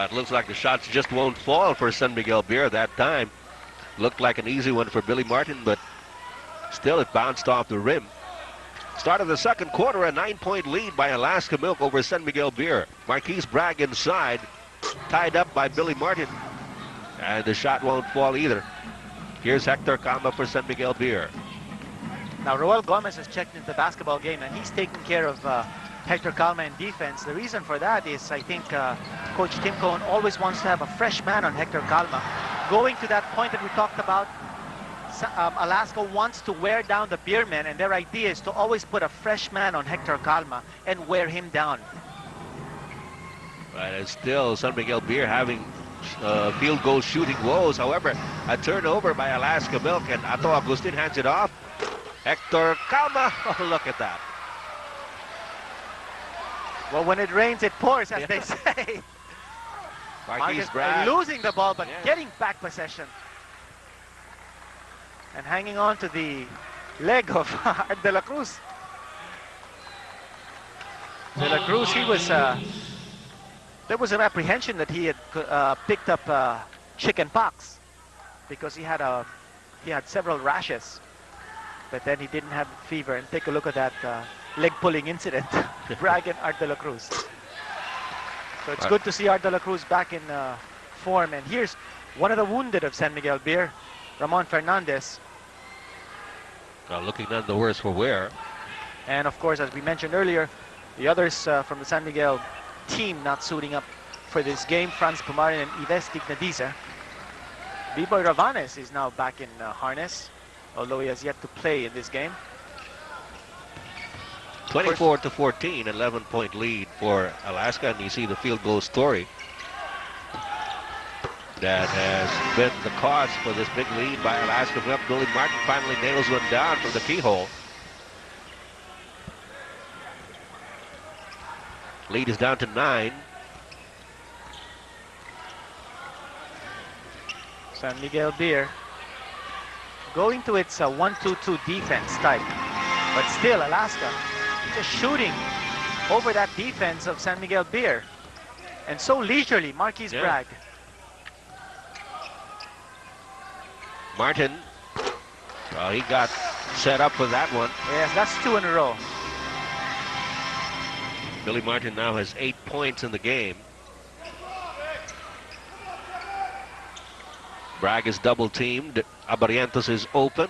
It looks like the shots just won't fall for San Miguel Beer that time. Looked like an easy one for Billy Martin, but still it bounced off the rim. Start of the second quarter, a 9-point lead by Alaska Milk over San Miguel Beer. Marquise Bragg inside, tied up by Billy Martin. And the shot won't fall either. Here's Hector Calma for San Miguel Beer. Now, Roel Gomez has checked into the basketball game, and he's taking care of Hector Calma in defense. The reason for that is, I think, Coach Tim Cohn always wants to have a fresh man on Hector Calma. Going to that point that we talked about, Alaska wants to wear down the Beermen, and their idea is to always put a fresh man on Hector Calma and wear him down. Right, and still San Miguel Beer having field goal shooting woes. However, a turnover by Alaska Milk, and Ato Agustin hands it off. Hector Calma, oh, look at that. Well, when it rains, it pours, as they say. Marquise Bragg losing the ball, but getting back possession. And hanging on to the leg of De La Cruz. De La Cruz, he was, there was an apprehension that he had picked up chicken pox because he had several rashes. But then he didn't have fever. And take a look at that leg pulling incident. Bragg and Art De La Cruz. So it's good to see Art De La Cruz back in form. And here's one of the wounded of San Miguel Beer, Ramon Fernandez. Looking none the worse for wear. And of course, as we mentioned earlier, the others from the San Miguel team not suiting up for this game, Franz Pumarin and Ives Dignadiza. B-Boy Ravanes is now back in harness, although he has yet to play in this game. 24-14, 11-point lead for Alaska, and you see the field goal story that has been the cause for this big lead by Alaska. Billy Martin finally nails one down from the keyhole. Lead is down to 9. San Miguel Beer going to its 1-2-2 defense type, but still Alaska just shooting over that defense of San Miguel Beer, and so leisurely. Marquise Bragg. Martin, he got set up for that one. Yes, that's 2 in a row. Billy Martin now has 8 points in the game. Bragg is double teamed. Abarientos is open.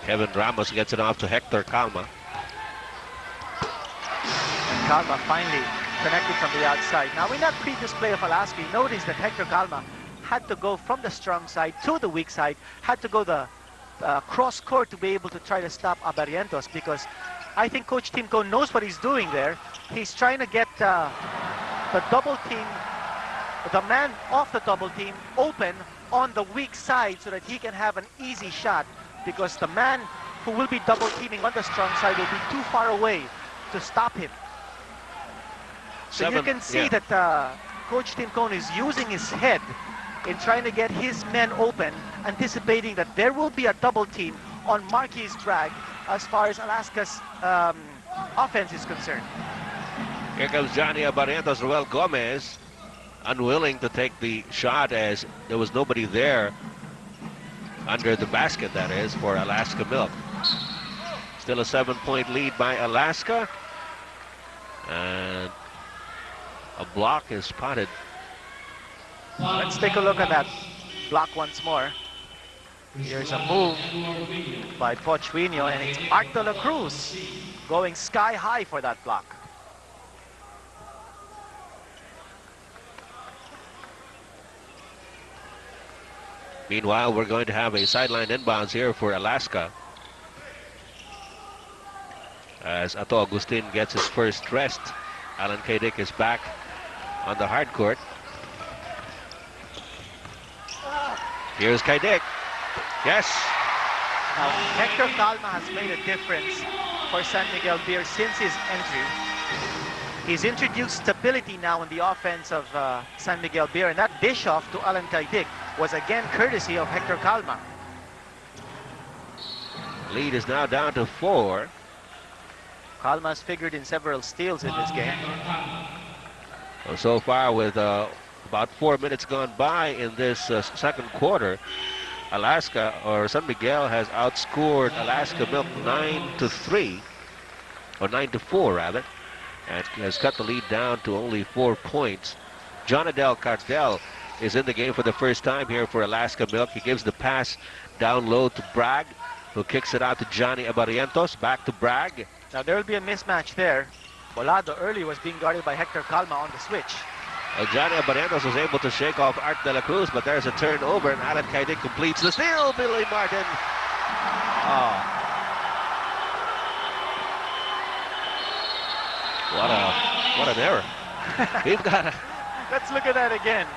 Kevin Ramos gets it off to Hector Calma. And Calma finally connected from the outside. Now, in that previous play of Alaska, you notice that Hector Calma had to go from the strong side to the weak side, had to go the cross court to be able to try to stop Abarientos, because I think Coach Tim Cohn knows what he's doing there. He's trying to get the double team, the man off the double team, open on the weak side so that he can have an easy shot, because the man who will be double teaming on the strong side will be too far away to stop him. So you can see that Coach Tim Cohn is using his head in trying to get his men open, anticipating that there will be a double team on Marquise Bragg as far as Alaska's offense is concerned. Here comes Johnny Abarientos. Roel Gomez unwilling to take the shot as there was nobody there under the basket, that is, for Alaska Milk. Still a 7-point lead by Alaska. And a block is spotted. Let's take a look at that block once more. Here's a move by Pochuino, and it's Art De La Cruz going sky high for that block. Meanwhile, we're going to have a sideline inbounds here for Alaska, as Ato Agustin gets his first rest. Alan Caidic is back on the hard court. Here's Caidic. Yes. Now, Hector Calma has made a difference for San Miguel Beer since his entry. He's introduced stability now in the offense of San Miguel Beer, and that dish off to Alan Caidic was again courtesy of Hector Calma. Lead is now down to 4. Calma's figured in several steals in this game. Well, so far, with about 4 minutes gone by in this second quarter, Alaska, or San Miguel, has outscored Alaska Milk 9-3, or 9-4 rather, and has cut the lead down to only 4 points. Jonadel Cardell is in the game for the first time here for Alaska Milk. He gives the pass down low to Bragg, who kicks it out to Johnny Abarientos. Back to Bragg. Now there will be a mismatch there. Bolado early was being guarded by Hector Calma on the switch. Johnny Abarientos was able to shake off Art De La Cruz, but there's a turnover, and Alan Caidic completes the steal. Billy Martin. Oh. What an error. We've got a... Let's look at that again.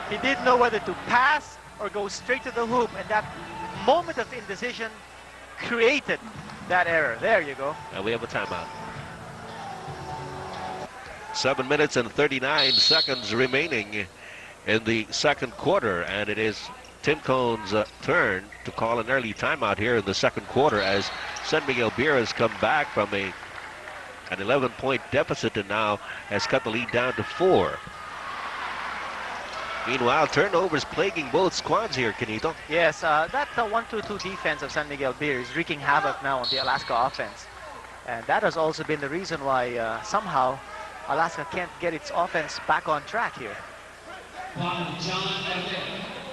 He didn't know whether to pass or go straight to the hoop, and that moment of indecision created that error. There you go. And we have a timeout. 7 minutes and 39 seconds remaining in the second quarter, and it is Tim Cohn's turn to call an early timeout here in the second quarter, as San Miguel Beer has come back from an 11-point deficit and now has cut the lead down to 4. Meanwhile, turnovers plaguing both squads here, Kenito. Yes, that 1-2-2 defense of San Miguel Beer is wreaking havoc now on the Alaska offense. And that has also been the reason why somehow Alaska can't get its offense back on track here.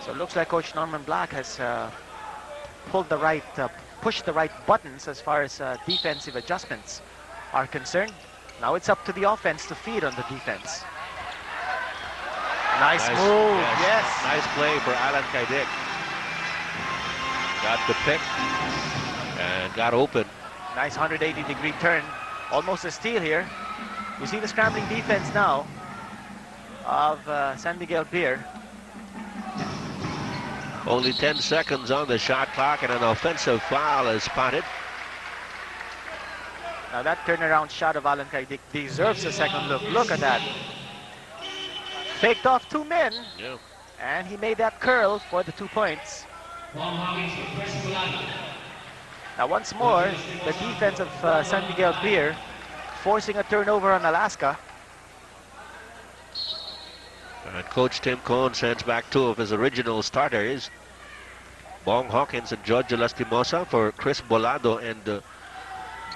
So it looks like Coach Norman Black has pulled the right, pushed the right buttons as far as defensive adjustments are concerned. Now it's up to the offense to feed on the defense. Nice move, yes. Nice play for Alan Caidic. Got the pick and got open. Nice 180-degree turn. Almost a steal here. You see the scrambling defense now of San Miguel Beer. Only 10 seconds on the shot clock, and an offensive foul is spotted. Now that turnaround shot of Alan Caidic deserves a second look. Look at that. Faked off 2 men, and he made that curl for the 2 points. Now once more, the defense of San Miguel Beer forcing a turnover on Alaska. And Coach Tim Cohn sends back 2 of his original starters, Bong Hawkins and Giorgio Lastimosa, for Chris Bolado and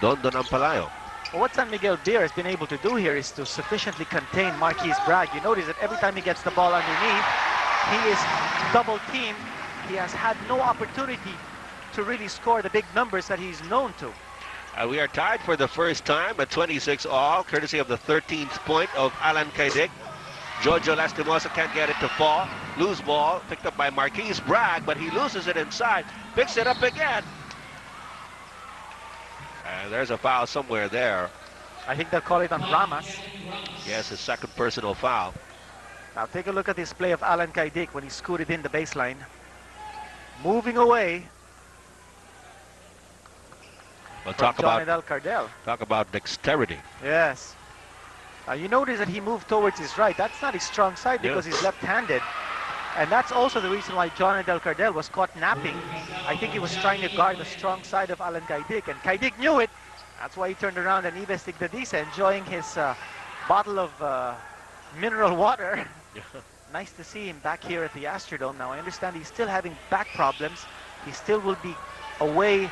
Don Ampalayo. Well, what San Miguel Beer has been able to do here is to sufficiently contain Marquise Bragg. You notice that every time he gets the ball underneath, he is double teamed. He has had no opportunity to really score the big numbers that he's known to. We are tied for the first time at 26 all, courtesy of the 13th point of Alan Caidic. Giorgio Lastimosa can't get it to fall. Loose ball, picked up by Marquise Bragg, but he loses it inside. Picks it up again. And there's a foul somewhere there. I think they'll call it on Ramas. Yes, his second personal foul. Now take a look at this play of Alan Caidic when he scooted in the baseline. Moving away. Well, talk about dexterity. Yes. You notice that he moved towards his right. That's not his strong side because he's left-handed. And that's also the reason why John Adel Cardell was caught napping. I think he was trying to guard the strong side of Alan Caidic, and Caidic knew it. That's why he turned around and Ives Tigdadisa, enjoying his bottle of mineral water. Nice to see him back here at the Astrodome. Now I understand he's still having back problems. He still will be away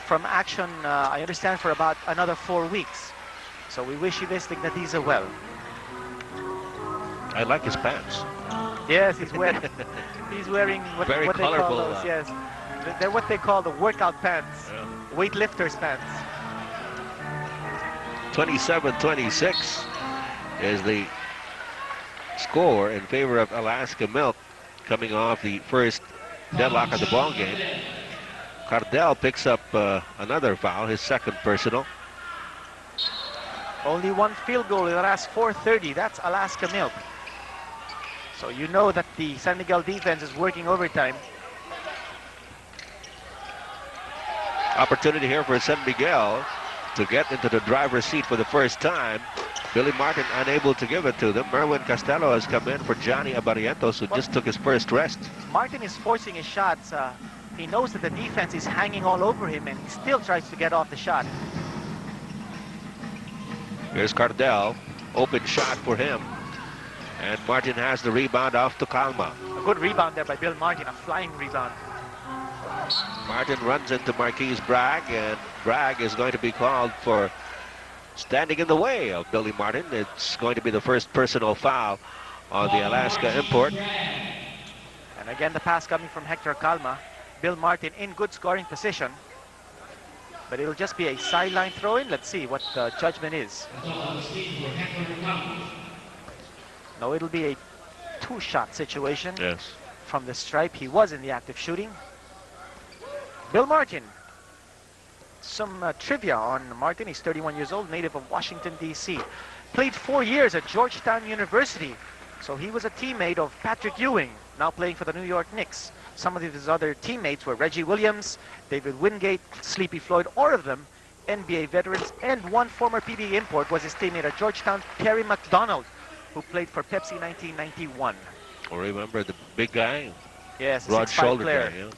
from action, I understand, for about another 4 weeks. So we wish Ives Tigdadisa well. I like his pants. Yes, he's wearing what they call those, yes. They're what they call the workout pants, weightlifters pants. 27-26 is the score in favor of Alaska Milk, coming off the first deadlock of the ball game. Cardell picks up another foul, his second personal. Only 1 field goal in the last 4:30. That's Alaska Milk. So you know that the San Miguel defense is working overtime. Opportunity here for San Miguel to get into the driver's seat for the first time. Billy Martin unable to give it to them. Merwin Costello has come in for Johnny Abarientos, who just took his first rest. Martin is forcing his shots. He knows that the defense is hanging all over him, and he still tries to get off the shot. Here's Cardell. Open shot for him. And Martin has the rebound off to Calma. A good rebound there by Bill Martin, a flying rebound. Martin runs into Marquise Bragg, and Bragg is going to be called for standing in the way of Billy Martin. It's going to be the first personal foul on the Alaska import. And again, the pass coming from Hector Calma. Bill Martin in good scoring position. But it'll just be a sideline throw-in. Let's see what the judgment is. No, it'll be a two-shot situation. Yes. From the stripe. He was in the act of shooting. Bill Martin. Some trivia on Martin. He's 31 years old, native of Washington, D.C. Played 4 years at Georgetown University. So he was a teammate of Patrick Ewing, now playing for the New York Knicks. Some of his other teammates were Reggie Williams, David Wingate, Sleepy Floyd, all of them NBA veterans. And one former PBA import was his teammate at Georgetown, Terry McDonald, who played for Pepsi 1991. Or remember the big guy? Yes, broad shoulder player. guy, yeah.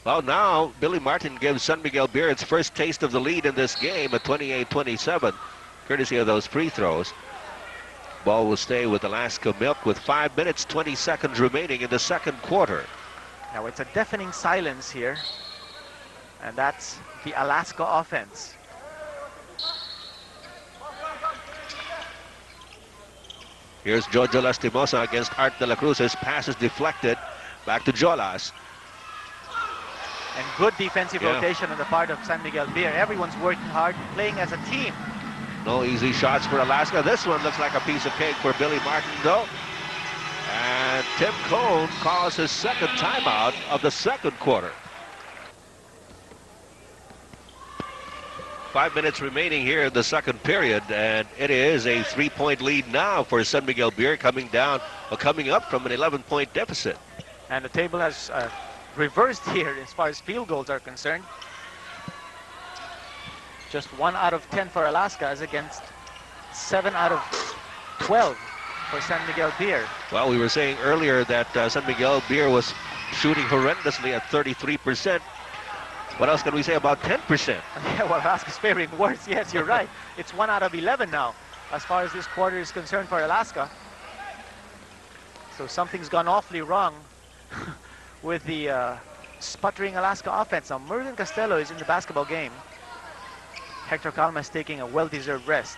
Well, now Billy Martin gives San Miguel Beer its first taste of the lead in this game at 28-27, courtesy of those free throws. Ball will stay with Alaska Milk with 5 minutes, 20 seconds remaining in the second quarter. Now it's a deafening silence here, and that's the Alaska offense. Here's Jojo Lastimosa against Art de la Cruz. His pass is deflected. Back to Jolas. And good defensive rotation on the part of San Miguel Beer. Everyone's working hard, playing as a team. No easy shots for Alaska. This one looks like a piece of cake for Billy Martin, though. And Tim Cone calls his second timeout of the second quarter. 5 minutes remaining here in the second period, and it is a 3-point lead now for San Miguel Beer, coming up from an 11-point deficit. And the table has reversed here as far as field goals are concerned. Just 1 out of 10 for Alaska as against 7 out of 12 for San Miguel Beer. Well, we were saying earlier that San Miguel Beer was shooting horrendously at 33%. What else can we say about 10%? Yeah, well, Alaska's faring worse. Yes, you're right. It's 1 out of 11 now as far as this quarter is concerned for Alaska. So something's gone awfully wrong with the sputtering Alaska offense. Now, Merlin Costello is in the basketball game. Hector Calma is taking a well-deserved rest.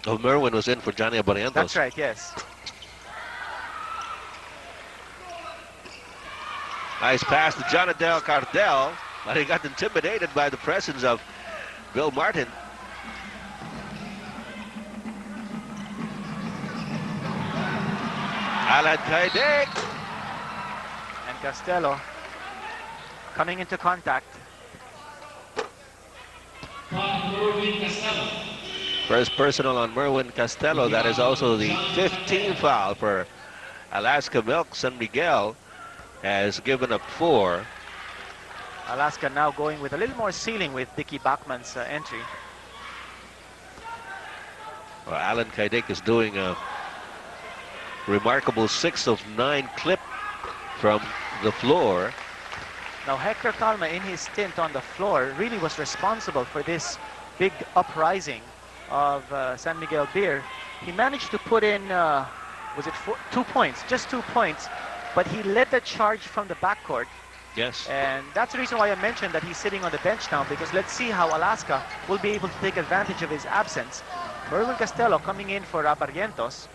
Oh, Merwin was in for Johnny Abarientos. That's right, yes. Nice pass to Jonadel Cardell, but he got intimidated by the presence of Bill Martin. Alan Caidic. And Costello coming into contact. First personal on Merwin Costello. That is also the 15th foul for Alaska Milk. San Miguel has given up 4. Alaska now going with a little more ceiling with Dickie Bachman's entry. Well, Alan Caidic is doing a remarkable 6 of 9 clip from the floor. Now Hector Calma, in his stint on the floor, really was responsible for this big uprising of San Miguel Beer. He managed to put in, was it 2 points? Just 2 points. But he led the charge from the backcourt. Yes. And that's the reason why I mentioned that he's sitting on the bench now, because let's see how Alaska will be able to take advantage of his absence. Merwin Costello coming in for Abarientos.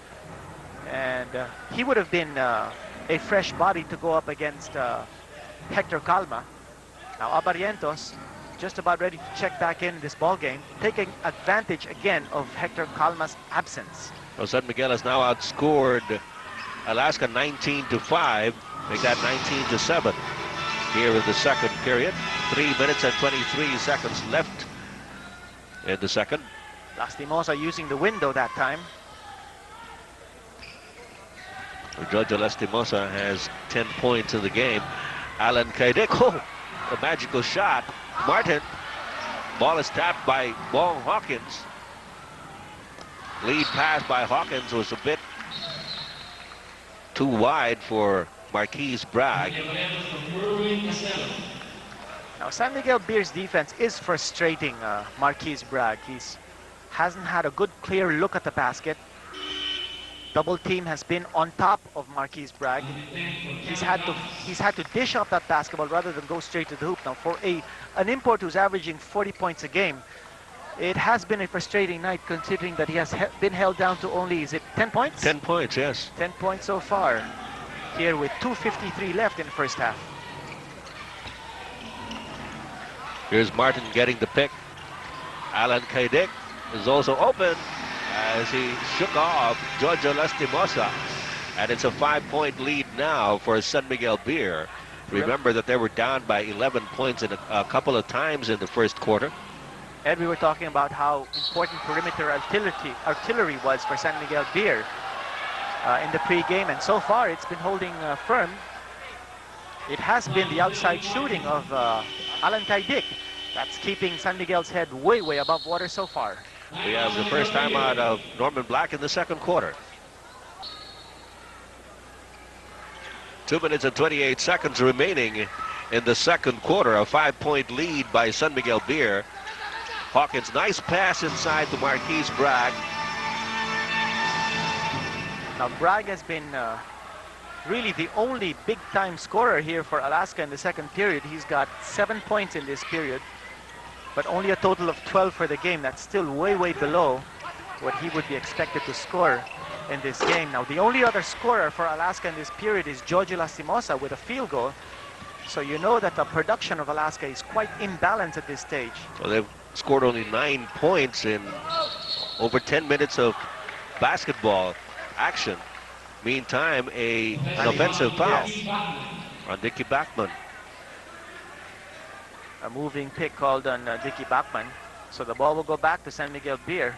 And he would have been a fresh body to go up against Hector Calma. Now Abarientos just about ready to check back in this ball game, taking advantage again of Hector Calma's absence. Well, San Miguel has now outscored Alaska 19-5, make that 19-7 here in the second period. 3 minutes and 23 seconds left in the second. Lastimosa using the window that time. Jojo Lastimosa has 10 points in the game. Alan Caidic, a magical shot. Martin, ball is tapped by Bong Hawkins. Lead pass by Hawkins was a bit too wide for Marquise Bragg. Now, San Miguel Beer's defense is frustrating Marquise Bragg. Hasn't had a good, clear look at the basket. Double team has been on top of Marquise Bragg. He's had to dish up that basketball rather than go straight to the hoop. Now, for an import who's averaging 40 points a game, it has been a frustrating night considering that he has been held down to only, is it 10 points? 10 points, yes. 10 points so far. Here with 2:53 left in the first half. Here's Martin getting the pick. Alan Caidic is also open as he shook off Giorgio Lastimosa. And it's a 5-point lead now for San Miguel Beer. Remember that they were down by 11 points in a couple of times in the first quarter. Ed, we were talking about how important perimeter artillery was for San Miguel Beer in the pre-game, and so far it's been holding firm. It has been the outside shooting of Alan Caidic that's keeping San Miguel's head way, way above water so far. We have the first time out of Norman Black in the second quarter. 2 minutes and 28 seconds remaining in the second quarter. A 5-point lead by San Miguel Beer. Hawkins, nice pass inside to Marquise Bragg. Now Bragg has been really the only big-time scorer here for Alaska in the second period. He's got 7 points in this period, but only a total of 12 for the game. That's still way, way below what he would be expected to score in this game. Now, the only other scorer for Alaska in this period is Giorgio Lastimosa with a field goal. So you know that the production of Alaska is quite imbalanced at this stage. Well, they've scored only 9 points in over 10 minutes of basketball action. Meantime, an offensive foul on Dickie Backman. A moving pick called on Dickie Backman. So the ball will go back to San Miguel Beer.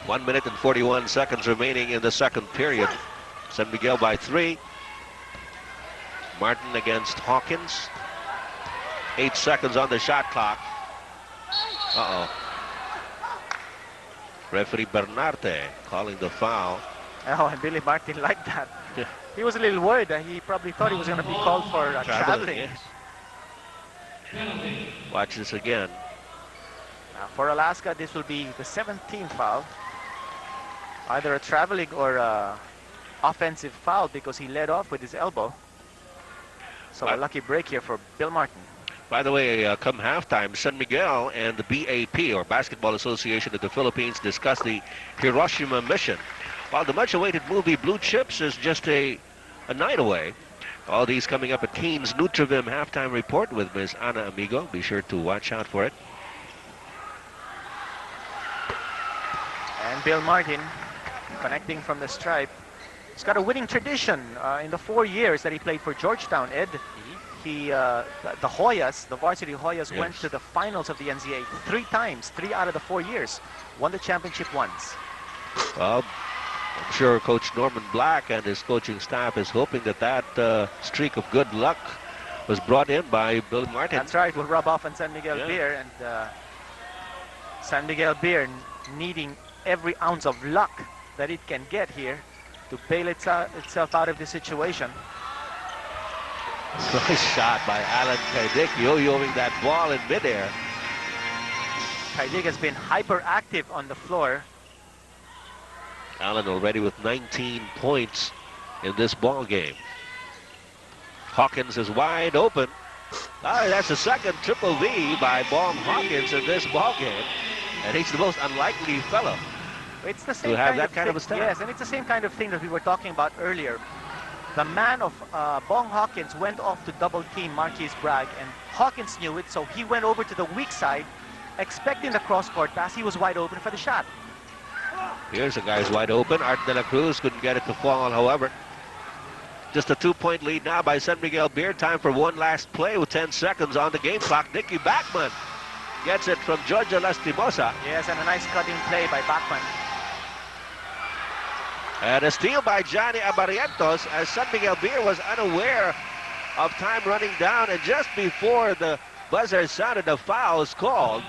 One minute and 41 seconds remaining in the second period. San Miguel by 3. Martin against Hawkins. 8 seconds on the shot clock. Uh-oh. Referee Bernarte calling the foul. Oh, and Billy Martin liked that. He was a little worried that he probably thought he was going to be called for traveling. Yes. Watch this again. Now for Alaska, this will be the 17th foul. Either a traveling or a offensive foul because he led off with his elbow. So a lucky break here for Bill Martin. By the way, come halftime, San Miguel and the BAP, or Basketball Association of the Philippines, discussed the Hiroshima mission. While the much-awaited movie Blue Chips is just a night away. All these coming up at Keen's Nutravim halftime report with Ms. Ana Amigo. Be sure to watch out for it. And Bill Martin connecting from the stripe. He's got a winning tradition in the 4 years that he played for Georgetown, Ed. The Hoyas, the varsity Hoyas, went to the finals of the NCAA 3 times, 3 out of the 4 years. Won the championship once. Well, I'm sure Coach Norman Black and his coaching staff is hoping that streak of good luck was brought in by Bill Martin. That's right, will rub off on San Miguel Beer, and San Miguel Beer needing every ounce of luck that it can get here to bail itself out of this situation. Nice shot by Alan Caidic, yo-yoing that ball in midair. Caidic has been hyperactive on the floor. Allen already with 19 points in this ball game. Hawkins is wide open. That's the second triple V by Bong Hawkins in this ball game, and he's the most unlikely fellow it's the same to have that kind of a stat. Yes, and it's the same kind of thing that we were talking about earlier. The man of Bong Hawkins went off to double team Marquise Bragg, and Hawkins knew it, so he went over to the weak side, expecting the cross-court pass. He was wide open for the shot. Here's a guy's wide open. Art de la Cruz couldn't get it to fall, however. Just a 2-point lead now by San Miguel Beer. Time for one last play with 10 seconds on the game clock. Dickie Backman gets it from Giorgio Lastimosa. Yes, and a nice cutting play by Backman. And a steal by Johnny Abarientos as San Miguel Beer was unaware of time running down, and just before the buzzer sounded, the foul is called.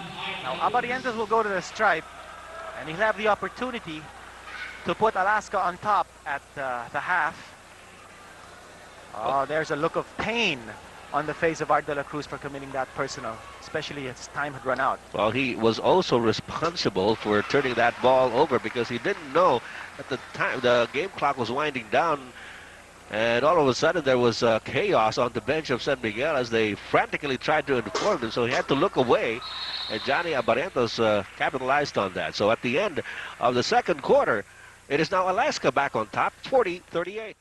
Now Abarientos will go to the stripe, and he'll have the opportunity to put Alaska on top at the half. Oh, there's a look of pain on the face of Art de la Cruz for committing that personal, especially as time had run out. Well, he was also responsible for turning that ball over because he didn't know at the time the game clock was winding down, and all of a sudden there was chaos on the bench of San Miguel as they frantically tried to inform him, so he had to look away, and Johnny Abarrientos capitalized on that. So at the end of the second quarter, it is now Alaska back on top, 40-38.